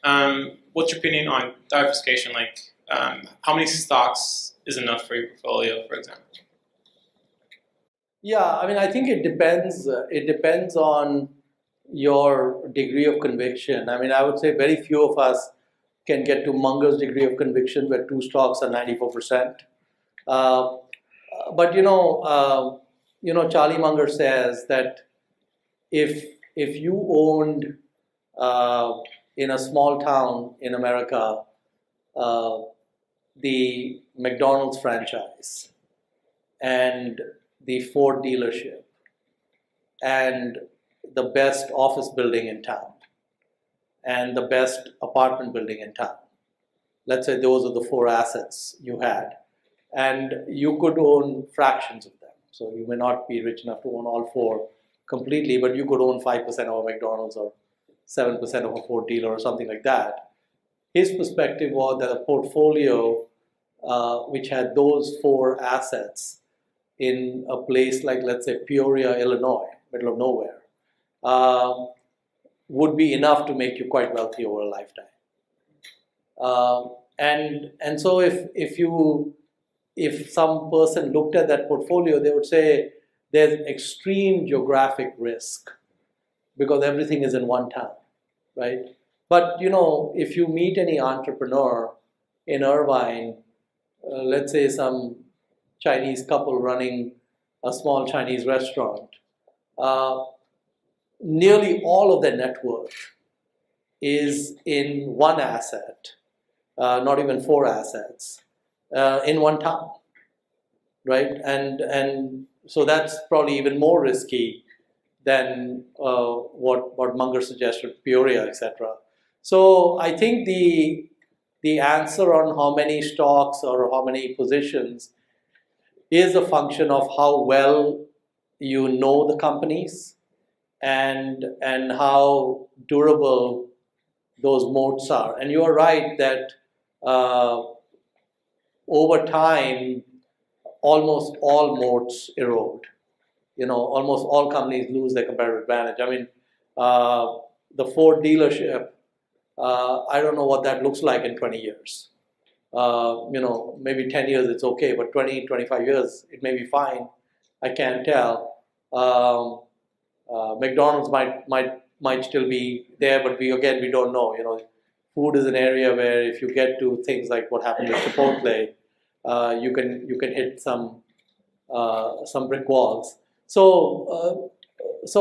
What's your opinion on diversification? Like, how many stocks is enough for your portfolio, for example? Yeah, I mean, I think it depends. It depends on your degree of conviction. I mean, I would say very few of us can get to Munger's degree of conviction where two stocks are 94%. Uh, but Charlie Munger says that if you owned uh, in a small town in America uh, the McDonald's franchise and the Ford dealership and the best office building in town and the best apartment building in town. Let's say those are the four assets you had. And you could own fractions of them. So you may not be rich enough to own all four completely, but you could own 5% of a McDonald's or 7% of a Ford dealer or something like that. His perspective was that a portfolio which had those four assets in a place like, let's say, Peoria, Illinois, middle of nowhere, would be enough to make you quite wealthy over a lifetime. And so if some person looked at that portfolio, they would say there's extreme geographic risk because everything is in one town, right? But if you meet any entrepreneur in Irvine, let's say some Chinese couple running a small Chinese restaurant, nearly all of their net worth is in one asset, not even four assets, in one town, right? And so that's probably even more risky than what Munger suggested, Peoria, etc. So I think the answer on how many stocks or how many positions is a function of how well you know the companies and how durable those moats are. And you are right that over time, almost all moats erode. Almost all companies lose their competitive advantage. I mean, the Ford dealership, I don't know what that looks like in 20 years. Maybe 10 years it's okay, but 20, 25 years, it may be fine. I can't tell. McDonald's might still be there, but we don't know. Food is an area where if you get to things like what happened with Chipotle, you can hit some brick walls. So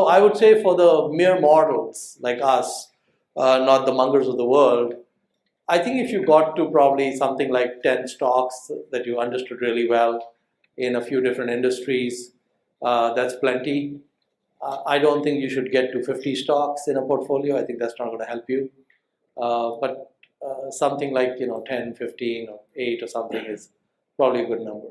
I would say for the mere mortals like us, not the Mungers of the world, I think if you got to probably something like 10 stocks that you understood really well in a few different industries, that's plenty. I don't think you should get to 50 stocks in a portfolio. I think that's not going to help you. But something like 10, 15, or 8 or something is probably a good number.